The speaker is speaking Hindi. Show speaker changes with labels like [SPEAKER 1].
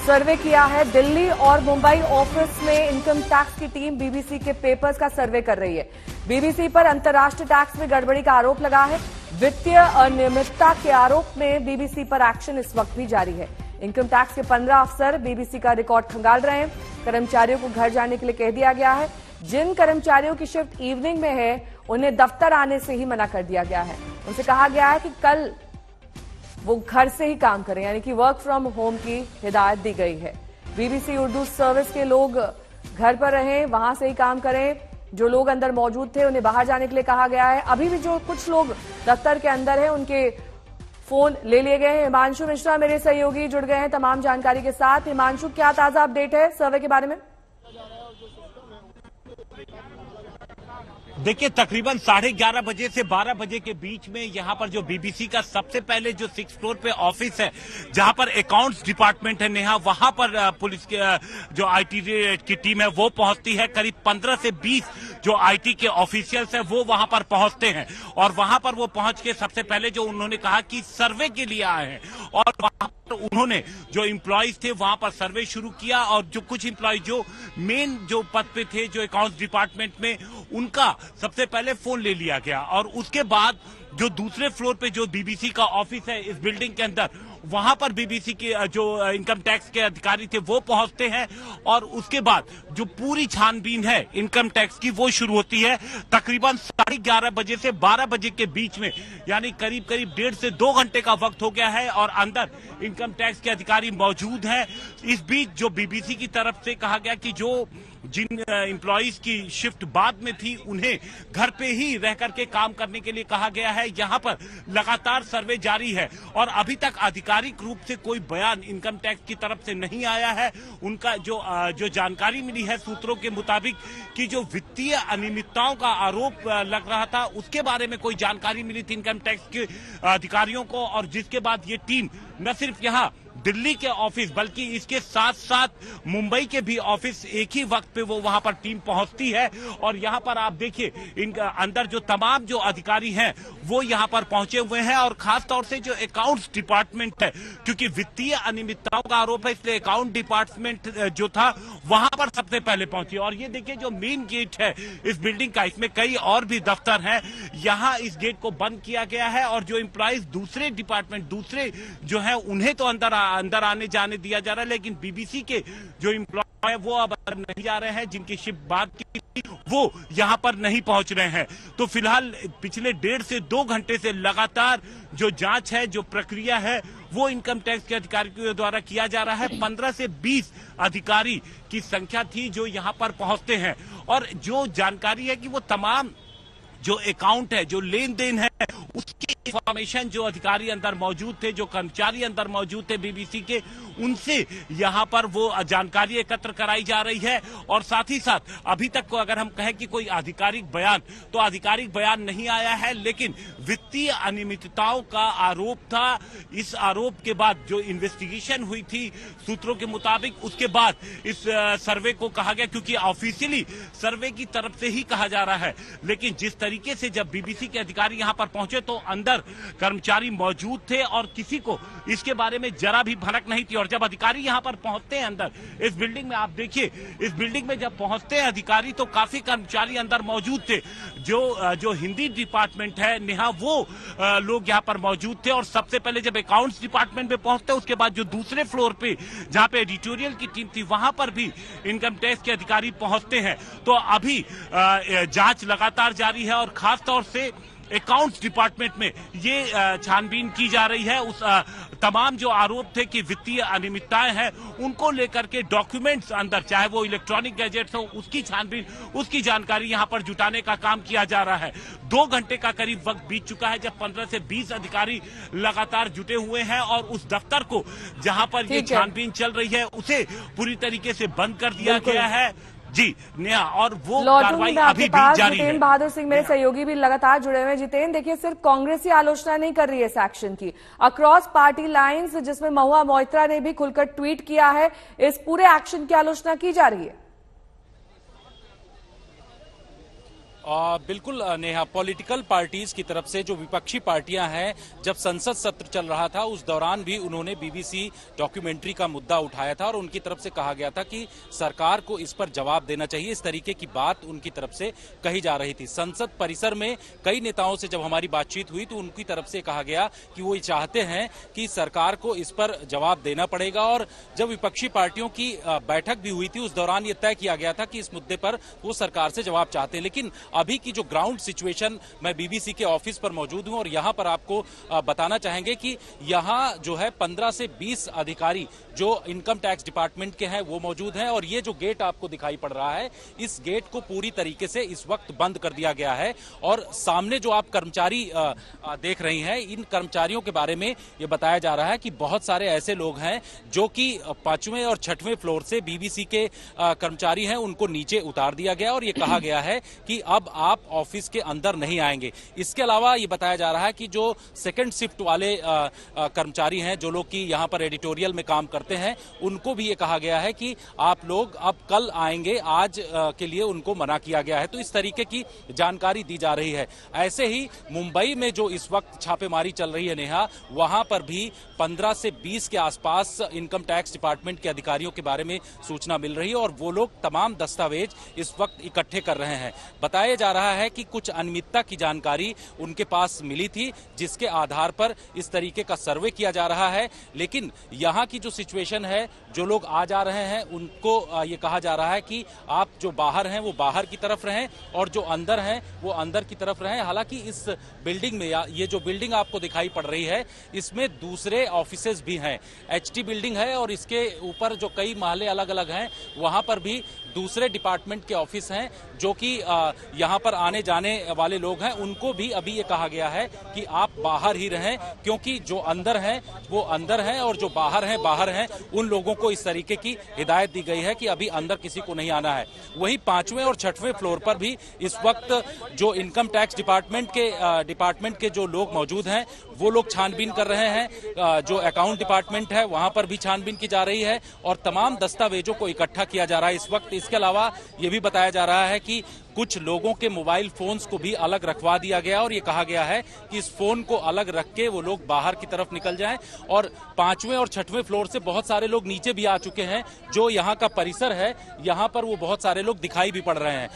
[SPEAKER 1] सर्वे किया है। दिल्ली और मुंबई ऑफिस में इनकम टैक्स की टीम बीबीसी के पेपर्स का सर्वे कर रही है। बीबीसी पर अंतर्राष्ट्रीय टैक्स में गड़बड़ी का आरोप लगा है। वित्तीय अनियमितता के आरोप में बीबीसी पर एक्शन इस वक्त भी जारी है। इनकम टैक्स के 15 अफसर बीबीसी का रिकॉर्ड खंगाल रहे हैं। कर्मचारियों को घर जाने के लिए कह दिया गया है। जिन कर्मचारियों की शिफ्ट इवनिंग में है उन्हें दफ्तर आने से ही मना कर दिया गया है। उनसे कहा गया है कि कल वो घर से ही काम करें, यानी कि वर्क फ्रॉम होम की हिदायत दी गई है। बीबीसी उर्दू सर्विस के लोग घर पर रहें, वहां से ही काम करें। जो लोग अंदर मौजूद थे उन्हें बाहर जाने के लिए कहा गया है। अभी भी जो कुछ लोग दफ्तर के अंदर हैं उनके फोन ले लिए गए हैं। हिमांशु मिश्रा मेरे सहयोगी जुड़ गए हैं तमाम जानकारी के साथ। हिमांशु, क्या ताजा अपडेट है सर्वे के बारे में?
[SPEAKER 2] देखिए, तकरीबन 11:30 बजे से 12 बजे के बीच में यहाँ पर जो बीबीसी का सबसे पहले जो 6th फ्लोर पे ऑफिस है, जहाँ पर अकाउंट्स डिपार्टमेंट है नेहा, वहां पर पुलिस के जो आईटी की टीम है वो पहुंचती है। करीब 15 से 20 जो आईटी के ऑफिशियल्स है वो वहां पर पहुंचते हैं और वहां पर वो पहुंच के सबसे पहले जो उन्होंने कहा कि सर्वे के लिए आए हैं और वहां पर उन्होंने जो एम्प्लॉयज थे वहां पर सर्वे शुरू किया और जो कुछ एम्प्लॉय जो मेन जो पद पे थे जो अकाउंट्स डिपार्टमेंट में, उनका सबसे पहले फोन ले लिया गया और उसके बाद जो दूसरे फ्लोर पे जो बीबीसी का ऑफिस है इस बिल्डिंग के अंदर, वहां पर बीबीसी के जो इनकम टैक्स के अधिकारी थे वो पहुंचते हैं और उसके बाद जो पूरी छानबीन है इनकम टैक्स की वो शुरू होती है। तकरीबन 11:30 बजे से 12 बजे के बीच में, यानी करीब 1.5 से 2 घंटे का वक्त हो गया है और अंदर इनकम टैक्स के अधिकारी मौजूद हैं। इस बीच जो बीबीसी की तरफ से कहा गया कि जो जिन एम्प्लॉइज की शिफ्ट बाद में थी उन्हें घर पे ही रह करके काम करने के लिए कहा गया है। यहाँ पर लगातार सर्वे जारी है और अभी तक आधिकारिक रूप से कोई बयान इनकम टैक्स की तरफ से नहीं आया है। उनका जो जानकारी मिली है सूत्रों के मुताबिक कि जो वित्तीय अनियमितताओं का आरोप लग रहा था उसके बारे में कोई जानकारी मिली थी इनकम टैक्स के अधिकारियों को और जिसके बाद ये टीम न सिर्फ यहाँ दिल्ली के ऑफिस बल्कि इसके साथ साथ मुंबई के भी ऑफिस एक ही वक्त पे वो वहां पर टीम पहुंचती है और यहां पर आप देखिए इनका अंदर जो तमाम जो अधिकारी हैं वो यहां पर पहुंचे हुए हैं और खास तौर से जो अकाउंट्स डिपार्टमेंट है, क्योंकि वित्तीय अनियमितताओं का आरोप है इसलिए अकाउंट डिपार्टमेंट जो था वहां पर सबसे पहले पहुंची। और ये देखिए जो मेन गेट है इस बिल्डिंग का, इसमें कई और भी दफ्तर हैं, यहाँ इस गेट को बंद किया गया है और जो एम्प्लॉइज दूसरे डिपार्टमेंट दूसरे जो है उन्हें तो अंदर आने जाने दिया जा रहा है, लेकिन बीबीसी के जो एम्प्लॉय है वो अब अंदर नहीं जा रहे हैं। जिनकी शिफ्ट बाद की थी वो यहाँ पर नहीं पहुंच रहे हैं। तो फिलहाल पिछले 1.5 से 2 घंटे से लगातार जो जांच है, जो प्रक्रिया है वो इनकम टैक्स के अधिकारियों द्वारा किया जा रहा है। 15 से 20 अधिकारी की संख्या थी जो यहाँ पर पहुंचते हैं और जो जानकारी है कि वो तमाम जो अकाउंट है, जो लेन देन है, उसकी इंफॉर्मेशन जो अधिकारी अंदर मौजूद थे, जो कर्मचारी अंदर मौजूद थे बीबीसी के, उनसे यहां पर वो जानकारी एकत्र कराई जा रही है। और साथ ही साथ अभी तक को अगर हम कहें कि कोई आधिकारिक बयान, तो आधिकारिक बयान नहीं आया है, लेकिन वित्तीय अनियमितताओं का आरोप था। इस आरोप के बाद जो इन्वेस्टिगेशन हुई थी सूत्रों के मुताबिक, उसके बाद इस सर्वे को कहा गया, क्योंकि ऑफिशियली सर्वे की तरफ से ही कहा जा रहा है, लेकिन जिस तरीके से जब बीबीसी के अधिकारी यहां पर पहुंचे तो अंदर कर्मचारी मौजूद थे और किसी को इसके बारे में जरा भी भनक नहीं थी। और जब अधिकारी यहां पर पहुंचते हैं अंदर इस बिल्डिंग में, आप देखिए इस बिल्डिंग में जब पहुंचते हैं अधिकारी तो काफी कर्मचारी अंदर मौजूद थे। जो हिंदी डिपार्टमेंट है नेहा, वो लोग यहां पर मौजूद थे और सबसे पहले जब अकाउंट्स डिपार्टमेंट में पहुंचते उसके बाद जो दूसरे फ्लोर पे जहां पे एडिटोरियल की टीम थी वहां पर भी इनकम टैक्स के अधिकारी पहुंचते हैं। तो अभी जांच लगातार जारी है और खास तौर से अकाउंट्स डिपार्टमेंट में ये छानबीन की जा रही है। उस तमाम जो आरोप थे कि वित्तीय अनियमितताएं हैं उनको लेकर के डॉक्यूमेंट्स अंदर, चाहे वो इलेक्ट्रॉनिक गैजेट्स हो, उसकी छानबीन, उसकी जानकारी यहां पर जुटाने का काम किया जा रहा है। 2 घंटे का करीब वक्त बीत चुका है जब 15 से 20 अधिकारी लगातार जुटे हुए हैं और उस दफ्तर को जहां पर ये छानबीन चल रही है उसे पूरी तरीके से बंद कर दिया गया है। जी नेहा, और वो कार्रवाई अभी भी जारी है।
[SPEAKER 1] जितेंद्र बहादुर सिंह मेरे सहयोगी भी लगातार जुड़े हुए हैं। जितेंद्र, देखिए सिर्फ कांग्रेस ही आलोचना नहीं कर रही है इस एक्शन की, अक्रॉस पार्टी लाइंस जिसमें महुआ मोइत्रा ने भी खुलकर ट्वीट किया है, इस पूरे एक्शन की आलोचना की जा रही है।
[SPEAKER 3] बिल्कुल नेहा, पॉलिटिकल पार्टीज की तरफ से जो विपक्षी पार्टियां हैं, जब संसद सत्र चल रहा था उस दौरान भी उन्होंने बीबीसी डॉक्यूमेंट्री का मुद्दा उठाया था और उनकी तरफ से कहा गया था कि सरकार को इस पर जवाब देना चाहिए। इस तरीके की बात उनकी तरफ से कही जा रही थी। संसद परिसर में कई नेताओं से जब हमारी बातचीत हुई तो उनकी तरफ से कहा गया कि वो चाहते हैं कि सरकार को इस पर जवाब देना पड़ेगा। और जब विपक्षी पार्टियों की बैठक भी हुई थी उस दौरान ये तय किया गया था कि इस मुद्दे पर वो सरकार से जवाब चाहते हैं। लेकिन अभी की जो ग्राउंड सिचुएशन, मैं बीबीसी के ऑफिस पर मौजूद हूं और यहां पर आपको बताना चाहेंगे कि यहां जो है 15 से 20 अधिकारी जो इनकम टैक्स डिपार्टमेंट के हैं वो मौजूद हैं। और ये जो गेट आपको दिखाई पड़ रहा है, इस गेट को पूरी तरीके से इस वक्त बंद कर दिया गया है। और सामने जो आप कर्मचारी देख रही हैं, इन कर्मचारियों के बारे में ये बताया जा रहा है कि बहुत सारे ऐसे लोग हैं जो कि 5वें और 6वें फ्लोर से बीबीसी के कर्मचारी हैं, उनको नीचे उतार दिया गया और ये कहा गया है कि अब आप ऑफिस के अंदर नहीं आएंगे। इसके अलावा ये बताया जा रहा है कि जो सेकंड शिफ्ट वाले कर्मचारी हैं, जो लोग कि यहां पर एडिटोरियल में काम करते हैं, उनको भी ये कहा गया है कि आप लोग अब कल आएंगे, आज के लिए उनको मना किया गया है। तो इस तरीके की जानकारी दी जा रही है। ऐसे ही मुंबई में जो इस वक्त छापेमारी चल रही है नेहा, वहां पर भी 15 से 20 के आसपास इनकम टैक्स डिपार्टमेंट के अधिकारियों के बारे में सूचना मिल रही है और वो लोग तमाम दस्तावेज इस वक्त इकट्ठे कर रहे हैं। बताया जा रहा है कि कुछ अनियमितता की जानकारी उनके पास मिली थी, जिसके आधार पर इस तरीके का सर्वे किया जा रहा है। लेकिन यहां की जो सिचुएशन है, जो लोग आ जा रहे हैं उनको ये कहा जा रहा है कि आप जो बाहर हैं वो बाहर की तरफ रहें और जो अंदर हैं वो अंदर की तरफ रहें। हालांकि इस बिल्डिंग में, ये जो बिल्डिंग आपको दिखाई पड़ रही है, इसमें दूसरे ऑफिसेज भी हैं। एचटी बिल्डिंग है और इसके ऊपर जो कई महले अलग अलग हैं, वहां पर भी दूसरे डिपार्टमेंट के ऑफिस हैं। जो कि यहां पर आने जाने वाले लोग हैं, उनको भी अभी ये कहा गया है कि आप बाहर ही रहें, क्योंकि जो अंदर हैं वो अंदर हैं और जो बाहर हैं बाहर हैं। उन लोगों को इस तरीके की हिदायत दी गई है कि अभी अंदर किसी को नहीं आना है। वहीं 5वें और 6वें फ्लोर पर भी इस वक्त जो इनकम टैक्स डिपार्टमेंट के जो लोग मौजूद हैं, वो लोग छानबीन कर रहे हैं। जो अकाउंट डिपार्टमेंट है वहां पर भी छानबीन की जा रही है और तमाम दस्तावेजों को इकट्ठा किया जा रहा है इस वक्त। इसके अलावा ये भी बताया जा रहा है कि कुछ लोगों के मोबाइल फोन्स को भी अलग रखवा दिया गया और ये कहा गया है कि इस फोन को अलग रख के वो लोग बाहर की तरफ निकल जाएं। और 5वें और 6वें फ्लोर से बहुत सारे लोग नीचे भी आ चुके हैं। जो यहाँ का परिसर है, यहाँ पर वो बहुत सारे लोग दिखाई भी पड़ रहे हैं।